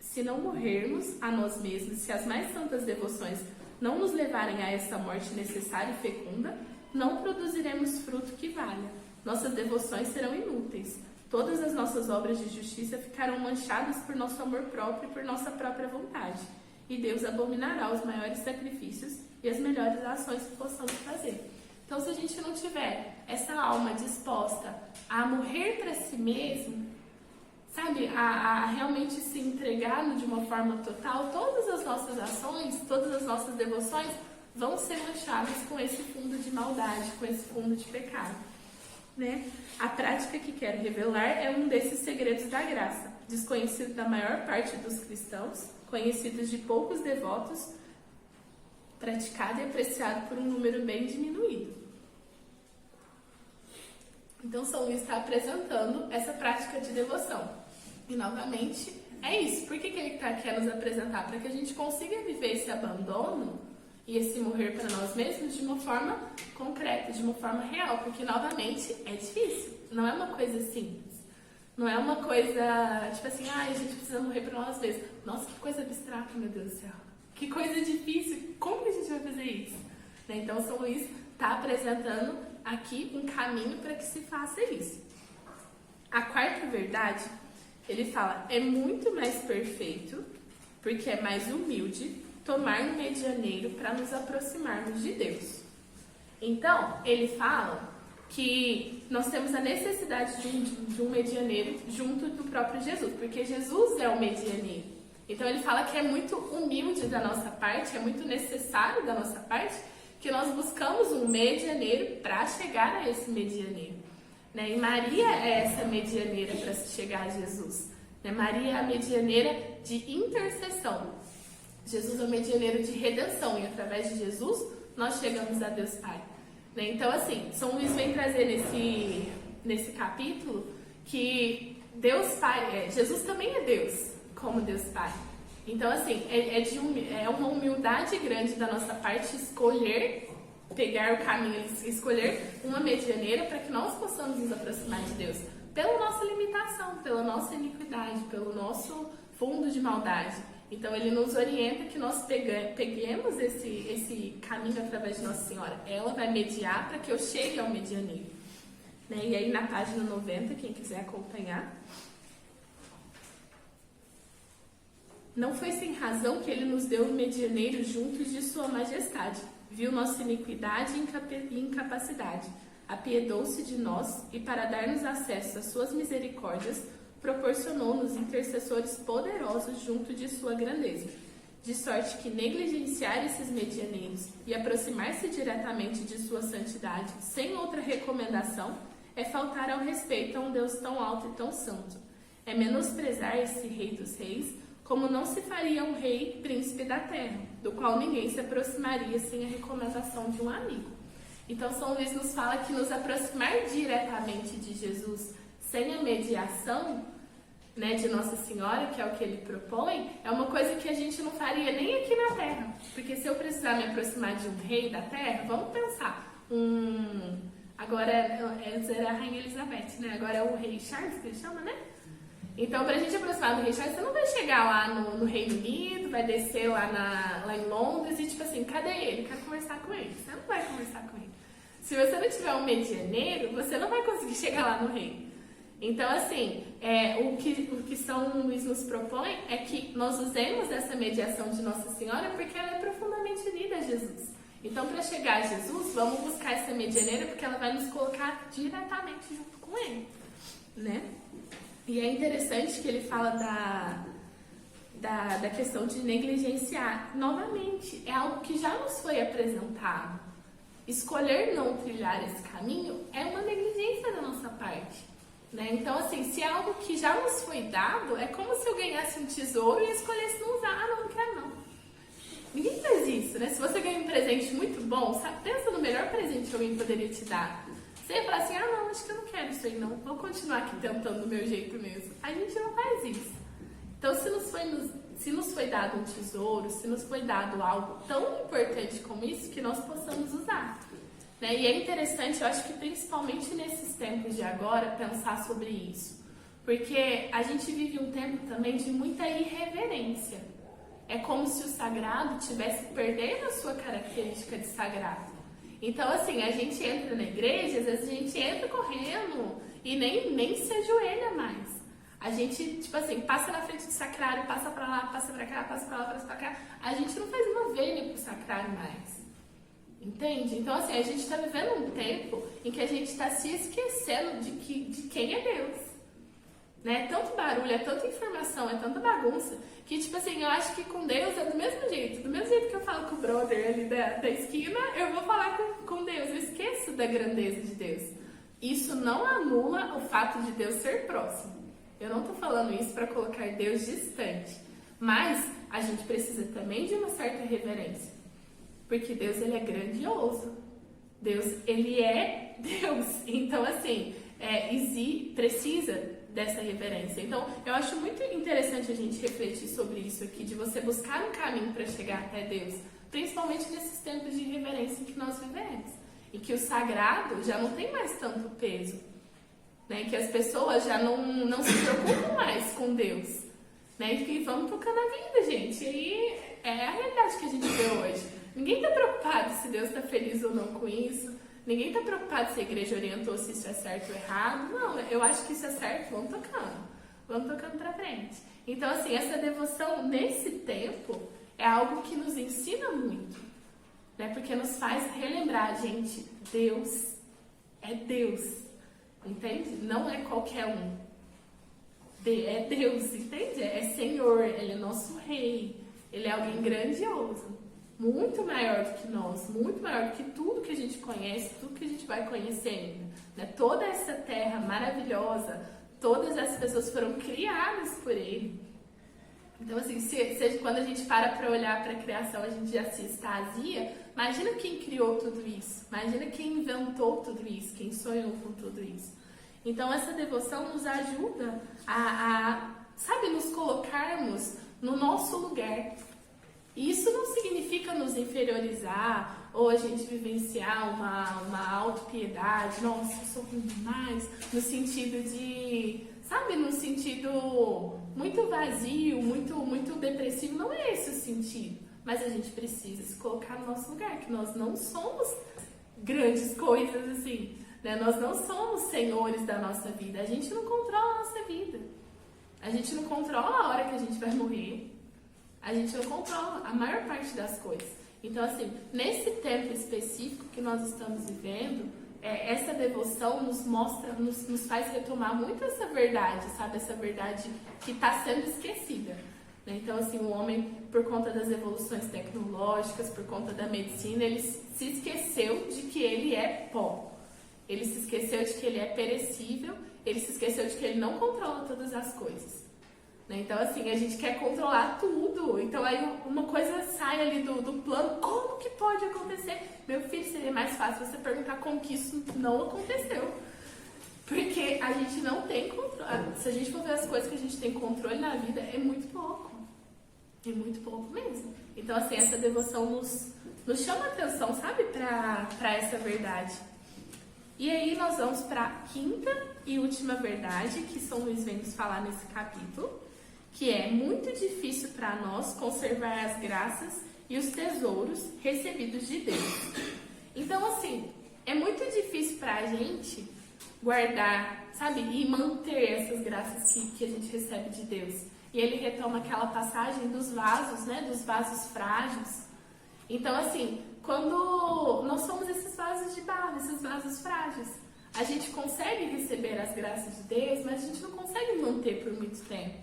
Speaker 1: se não morrermos a nós mesmos, se as mais santas devoções não nos levarem a essa morte necessária e fecunda, não produziremos fruto que valha. Nossas devoções serão inúteis. Todas as nossas obras de justiça ficarão manchadas por nosso amor próprio e por nossa própria vontade. E Deus abominará os maiores sacrifícios e as melhores ações que possamos fazer. Então, se a gente não tiver essa alma disposta a morrer para si mesmo, sabe, a realmente se entregar de uma forma total, todas as nossas ações, todas as nossas devoções vão ser manchadas com esse fundo de maldade, com esse fundo de pecado. A prática que quero revelar é um desses segredos da graça, desconhecido da maior parte dos cristãos, conhecido de poucos devotos, praticado e apreciado por um número bem diminuído. Então São Luís está apresentando essa prática de devoção. E novamente é isso. Por que ele quer nos apresentar? Para que a gente consiga viver esse abandono e esse morrer para nós mesmos de uma forma concreta, de uma forma real. Porque novamente é difícil. Não é uma coisa simples. Não é uma coisa tipo assim, a gente precisa morrer para nós mesmos. Nossa, que coisa abstrata, meu Deus do céu. Que coisa difícil. Como que a gente vai fazer isso? Então São Luís está apresentando aqui um caminho para que se faça isso. A quarta verdade, ele fala: é muito mais perfeito, porque é mais humilde, tomar um medianeiro para nos aproximarmos de Deus. Então, ele fala que nós temos a necessidade de um medianeiro junto do próprio Jesus, porque Jesus é o medianeiro. Então, ele fala que é muito humilde da nossa parte, é muito necessário da nossa parte, que nós buscamos um medianeiro para chegar a esse medianeiro. E Maria é essa medianeira para se chegar a Jesus. Né? Maria é a medianeira de intercessão. Jesus é o medianeiro de redenção e através de Jesus nós chegamos a Deus Pai. Né? Então, assim, São Luís vem trazer nesse capítulo que Deus Pai, Jesus também é Deus, como Deus Pai. Então, assim, é uma humildade grande da nossa parte escolher, pegar o caminho, escolher uma medianeira para que nós possamos nos aproximar de Deus. Pela nossa limitação, pela nossa iniquidade, pelo nosso fundo de maldade. Então, ele nos orienta que nós peguemos esse caminho através de Nossa Senhora. Ela vai mediar para que eu chegue ao medianeiro. Né? E aí, na página 90, quem quiser acompanhar. Não foi sem razão que ele nos deu um medianeiro juntos de sua majestade. Viu nossa iniquidade e incapacidade. Apiedou-se de nós e, para dar-nos acesso às suas misericórdias, proporcionou-nos intercessores poderosos junto de sua grandeza, de sorte que negligenciar esses medianeiros e aproximar-se diretamente de sua santidade sem outra recomendação é faltar ao respeito a um Deus tão alto e tão santo. É menosprezar esse Rei dos Reis, como não se faria um rei príncipe da terra, do qual ninguém se aproximaria sem a recomendação de um amigo. Então São Luís nos fala que nos aproximar diretamente de Jesus sem a mediação, né, de Nossa Senhora, que é o que ele propõe, é uma coisa que a gente não faria nem aqui na Terra. Porque se eu precisar me aproximar de um rei da Terra, vamos pensar, agora era a Rainha Elizabeth, né? Agora é o Rei Charles, que ele chama, né? Então, pra gente aproximar do Rei Charles, você não vai chegar lá no Reino Unido, vai descer lá em Londres e tipo assim, cadê ele? Quero conversar com ele. Você não vai conversar com ele. Se você não tiver um medianeiro, você não vai conseguir chegar lá no rei. Então, assim, o que São Luís nos propõe é que nós usemos essa mediação de Nossa Senhora porque ela é profundamente unida a Jesus. Então, para chegar a Jesus, vamos buscar essa medianeira porque ela vai nos colocar diretamente junto com ele, né? E é interessante que ele fala da questão de negligenciar. Novamente, é algo que já nos foi apresentado. Escolher não trilhar esse caminho é uma negligência da nossa parte. Né? Então, assim, se é algo que já nos foi dado, é como se eu ganhasse um tesouro e escolhesse não usar. Ah, não quero não. Ninguém faz isso, né? Se você ganha um presente muito bom, sabe? Pensa no melhor presente que alguém poderia te dar. Você ia falar assim, ah, não, acho que eu não quero isso aí não. Vou continuar aqui tentando do meu jeito mesmo. A gente não faz isso. Então, se nos foi dado um tesouro, se nos foi dado algo tão importante como isso, que nós possamos usar. Né? E é interessante, eu acho que principalmente nesses tempos de agora, pensar sobre isso. Porque a gente vive um tempo também de muita irreverência. É como se o sagrado tivesse perdendo a sua característica de sagrado. Então, assim, a gente entra na igreja, às vezes a gente entra correndo e nem se ajoelha mais. A gente, tipo assim, passa na frente do sacrário, passa pra lá, passa pra cá, passa pra lá, passa pra cá. A gente não faz uma vênia pro sacrário mais. Entende? Então, assim, a gente está vivendo um tempo em que a gente está se esquecendo de quem é Deus. Né? É tanto barulho, é tanta informação, é tanta bagunça, que, tipo assim, eu acho que com Deus é do mesmo jeito. Do mesmo jeito que eu falo com o brother ali da esquina, eu vou falar com Deus. Eu esqueço da grandeza de Deus. Isso não anula o fato de Deus ser próximo. Eu não estou falando isso para colocar Deus distante. Mas a gente precisa também de uma certa reverência. Porque Deus, ele é grandioso. Deus, ele é Deus. Então, assim, precisa dessa reverência. Então, eu acho muito interessante a gente refletir sobre isso aqui, de você buscar um caminho para chegar até Deus. Principalmente nesses tempos de reverência em que nós vivemos. E que o sagrado já não tem mais tanto peso. Né? Que as pessoas já não se preocupam mais com Deus. Né? E que vamos tocando a vida, gente. E é a realidade que a gente vê hoje. Ninguém está preocupado se Deus está feliz ou não com isso. Ninguém está preocupado se a igreja orientou se isso é certo ou errado. Não, eu acho que isso é certo, vamos tocando. Vamos tocando para frente. Então, assim, essa devoção nesse tempo é algo que nos ensina muito. Né? Porque nos faz relembrar, gente, Deus é Deus. Entende? Não é qualquer um. É Deus, entende? É Senhor, Ele é nosso Rei. Ele é alguém grandioso. Muito maior do que nós, muito maior do que tudo que a gente conhece, tudo que a gente vai conhecer ainda. Né? Toda essa terra maravilhosa, todas essas pessoas foram criadas por Ele. Então, assim, quando a gente para olhar para a criação, a gente já se extasia. Imagina quem criou tudo isso. Imagina quem inventou tudo isso, quem sonhou com tudo isso. Então, essa devoção nos ajuda sabe, nos colocarmos no nosso lugar. E isso não significa nos inferiorizar ou a gente vivenciar uma autopiedade. Nossa, eu sou ruim demais. No sentido de, sabe, no sentido muito vazio, muito depressivo. Não é esse o sentido. Mas a gente precisa se colocar no nosso lugar, que nós não somos grandes coisas assim, né? Nós não somos senhores da nossa vida. A gente não controla a nossa vida. A gente não controla a hora que a gente vai morrer. A gente não controla a maior parte das coisas. Então, assim, nesse tempo específico que nós estamos vivendo, essa devoção nos mostra, nos faz retomar muito essa verdade, sabe? Essa verdade que está sendo esquecida. Né? Então, assim, o homem, por conta das evoluções tecnológicas, por conta da medicina, ele se esqueceu de que ele é pó. Ele se esqueceu de que ele é perecível, ele se esqueceu de que ele não controla todas as coisas. Então, assim, a gente quer controlar tudo. Então, aí uma coisa sai ali do plano. Como que pode acontecer? Meu filho, seria mais fácil você perguntar como que isso não aconteceu. Porque a gente não tem controle. Se a gente for ver as coisas que a gente tem controle na vida, é muito pouco. É muito pouco mesmo. Então, assim, essa devoção nos chama a atenção, sabe? Pra essa verdade. E aí nós vamos para a quinta e última verdade que São Luís vem nos falar nesse capítulo, que é muito difícil para nós conservar as graças e os tesouros recebidos de Deus. Então, assim, é muito difícil para a gente guardar, sabe, e manter essas graças que a gente recebe de Deus. E ele retoma aquela passagem dos vasos, né, dos vasos frágeis. Então, assim, quando nós somos esses vasos de barro, esses vasos frágeis, a gente consegue receber as graças de Deus, mas a gente não consegue manter por muito tempo.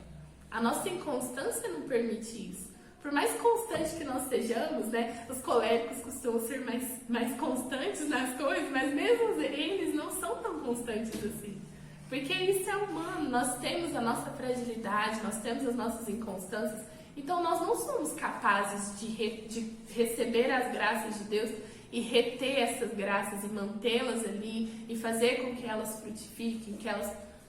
Speaker 1: A nossa inconstância não permite isso. Por mais constante que nós sejamos, né, os coléricos costumam ser mais constantes nas coisas, mas mesmo eles não são tão constantes assim. Porque isso é humano, nós temos a nossa fragilidade, nós temos as nossas inconstâncias, então nós não somos capazes de receber as graças de Deus e reter essas graças e mantê-las ali e fazer com que elas frutifiquem,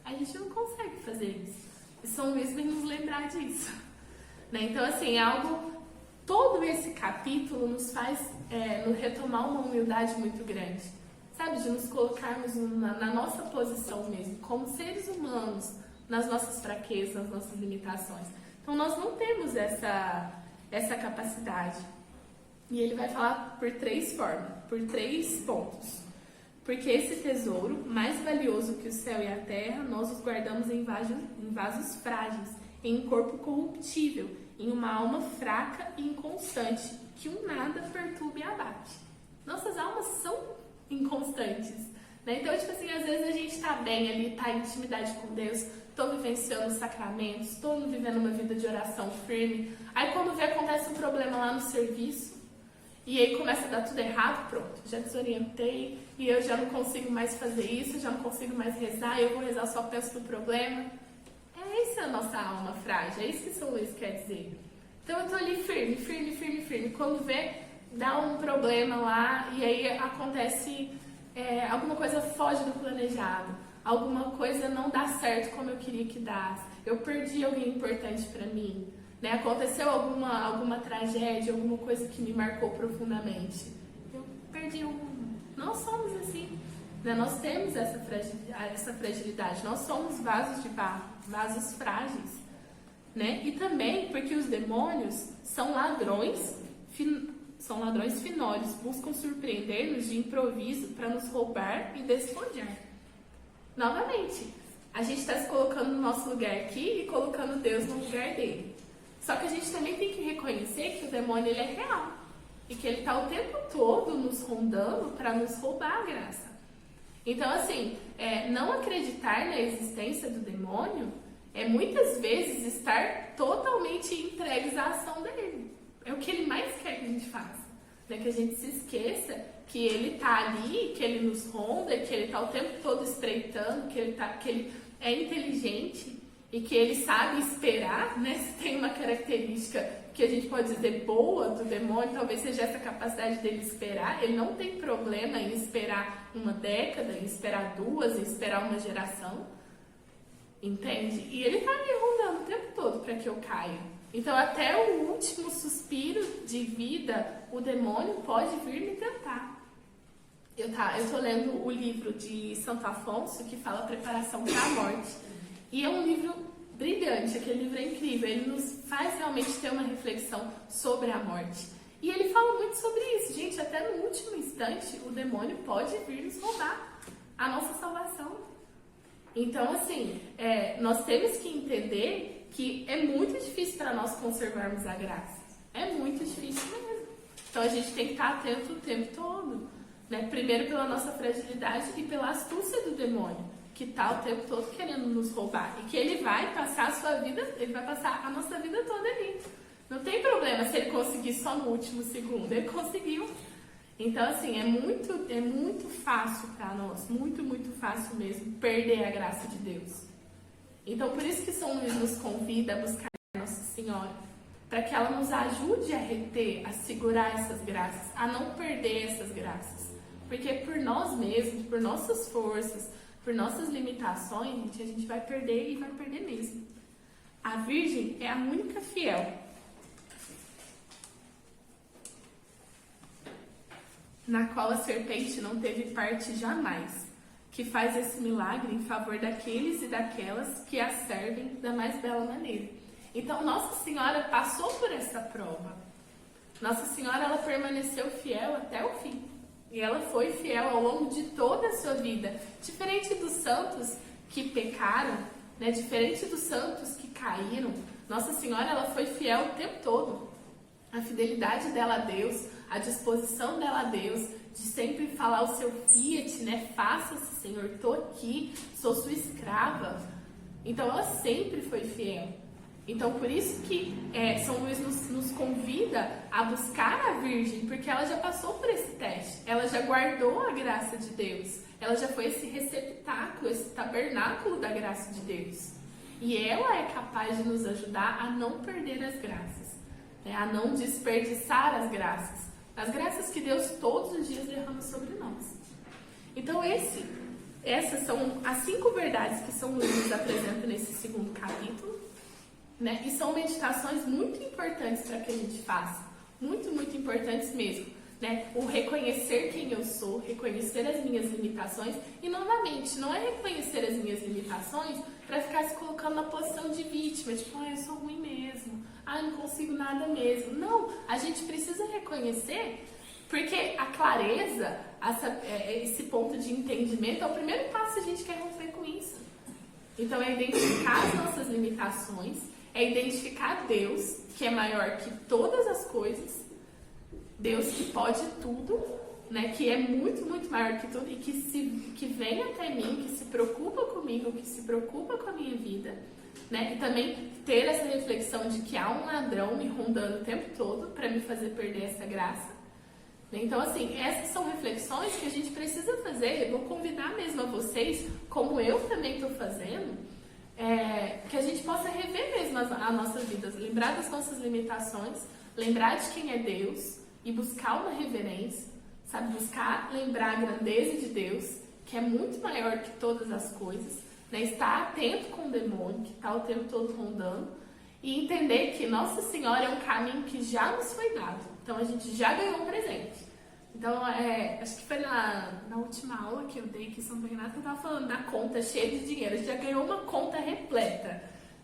Speaker 1: a gente não consegue fazer isso. E São Luís vem nos lembrar disso. Né? Então, assim, todo esse capítulo nos faz nos retomar uma humildade muito grande. Sabe? De nos colocarmos na nossa posição mesmo, como seres humanos, nas nossas fraquezas, nas nossas limitações. Então, nós não temos essa capacidade. E ele vai falar por 3 formas, por 3 pontos. Porque esse tesouro, mais valioso que o céu e a terra, nós os guardamos em vasos frágeis, em um corpo corruptível, em uma alma fraca e inconstante, que um nada perturba e abate. Nossas almas são inconstantes. Né? Então, tipo assim, às vezes a gente tá bem ali, tá em intimidade com Deus, tô vivenciando os sacramentos, tô vivendo uma vida de oração firme. Aí quando vê, acontece um problema lá no serviço, e aí começa a dar tudo errado, pronto, já desorientei, e eu já não consigo mais fazer isso, já não consigo mais rezar, eu vou rezar, só penso no problema. Essa é a nossa alma frágil, é isso que São Luís quer dizer. Então eu tô ali firme. Quando vê, dá um problema lá, e aí acontece, alguma coisa foge do planejado, alguma coisa não dá certo como eu queria que desse, eu perdi alguém importante para mim. Né? Aconteceu alguma tragédia, alguma coisa que me marcou profundamente. Eu perdi um. Nós somos assim. Né? Nós temos essa fragilidade. Nós somos vasos de barro, vasos frágeis. Né? E também porque os demônios são ladrões finórios, buscam surpreender-nos de improviso para nos roubar e despojar. Novamente, a gente está se colocando no nosso lugar aqui e colocando Deus no lugar dele. Só que a gente também tem que reconhecer que o demônio ele é real e que ele está o tempo todo nos rondando para nos roubar a graça. Então, assim, não acreditar na existência do demônio é muitas vezes estar totalmente entregues à ação dele. É o que ele mais quer que a gente faça, né? Que a gente se esqueça que ele tá ali, que ele nos ronda, que ele tá o tempo todo espreitando, que ele é inteligente e que ele sabe esperar, né? Se tem uma característica que a gente pode dizer boa do demônio, talvez seja essa capacidade dele esperar. Ele não tem problema em esperar uma década, em esperar duas, em esperar uma geração, entende? E ele tá me rondando o tempo todo para que eu caia. Então até o último suspiro de vida, o demônio pode vir me tentar. Eu tô lendo o livro de Santo Afonso, que fala Preparação para a Morte. E é um livro brilhante, aquele livro é incrível. Ele nos faz realmente ter uma reflexão sobre a morte. E ele fala muito sobre isso. Gente, até no último instante, o demônio pode vir nos roubar a nossa salvação. Então, assim, nós temos que entender que é muito difícil para nós conservarmos a graça. É muito difícil mesmo. Então, a gente tem que estar atento o tempo todo. Né? Primeiro pela nossa fragilidade e pela astúcia do demônio, que está o tempo todo querendo nos roubar. E que ele vai passar a sua vida, ele vai passar a nossa vida toda ali. Não tem problema se ele conseguir só no último segundo, ele conseguiu. Então, assim, é muito fácil para nós, muito fácil mesmo, perder a graça de Deus. Então, por isso que São Luís nos convida a buscar Nossa Senhora, para que ela nos ajude a reter, a segurar essas graças, a não perder essas graças. Porque por nós mesmos, por nossas forças, por nossas limitações, a gente vai perder e vai perder mesmo. A Virgem é a única fiel na qual a serpente não teve parte jamais, que faz esse milagre em favor daqueles e daquelas que a servem da mais bela maneira. Então, Nossa Senhora passou por essa prova. Nossa Senhora, ela permaneceu fiel até o fim. E ela foi fiel ao longo de toda a sua vida. Diferente dos santos que pecaram, né? Diferente dos santos que caíram, Nossa Senhora, ela foi fiel o tempo todo. A fidelidade dela a Deus, a disposição dela a Deus, de sempre falar o seu fiat, né? Faça-se, Senhor, estou aqui, sou sua escrava. Então, ela sempre foi fiel. Então, por isso que São Luís nos convida a buscar a Virgem, porque ela já passou por esse teste, ela já guardou a graça de Deus, ela já foi esse receptáculo, esse tabernáculo da graça de Deus. E ela é capaz de nos ajudar a não perder as graças, né? A não desperdiçar as graças que Deus todos os dias derrama sobre nós. Então, essas são as 5 verdades que São Luís nos apresenta nesse 2º capítulo. Né? E são meditações muito importantes para que a gente faça, muito importantes mesmo, né? O reconhecer quem eu sou, reconhecer as minhas limitações e, novamente, não é reconhecer as minhas limitações para ficar se colocando na posição de vítima, tipo, eu sou ruim mesmo, eu não consigo nada mesmo. Não, a gente precisa reconhecer, porque a clareza, esse ponto de entendimento, é o primeiro passo que a gente quer romper com isso. Então, é identificar as nossas limitações, é identificar Deus, que é maior que todas as coisas, Deus que pode tudo, né, que é muito maior que tudo e que vem até mim, que se preocupa comigo, que se preocupa com a minha vida, né, e também ter essa reflexão de que há um ladrão me rondando o tempo todo para me fazer perder essa graça. Então, assim, essas são reflexões que a gente precisa fazer. Eu vou convidar mesmo a vocês, como eu também estou fazendo, que a gente possa rever mesmo as nossas vidas, lembrar das nossas limitações, lembrar de quem é Deus e buscar uma reverência, sabe? Buscar lembrar a grandeza de Deus, que é muito maior que todas as coisas, né? Estar atento com o demônio, que está o tempo todo rondando, e entender que Nossa Senhora é um caminho que já nos foi dado. Então, a gente já ganhou um presente. Então, acho que foi na última aula que eu dei aqui em São Renato, eu estava falando da conta cheia de dinheiro. A gente já ganhou uma conta repleta.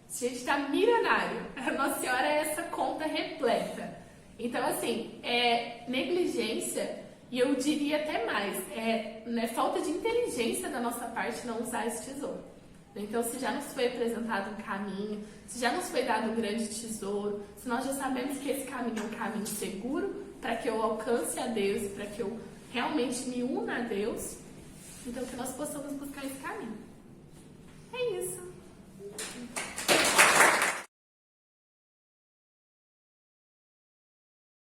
Speaker 1: A gente está milionário. A Nossa Senhora é essa conta repleta. Então, assim, negligência, e eu diria até mais, falta de inteligência da nossa parte não usar esse tesouro. Então, se já nos foi apresentado um caminho, se já nos foi dado um grande tesouro, se nós já sabemos que esse caminho é um caminho seguro para que eu alcance a Deus e para que eu realmente me una a Deus, então que nós possamos buscar esse caminho. É isso.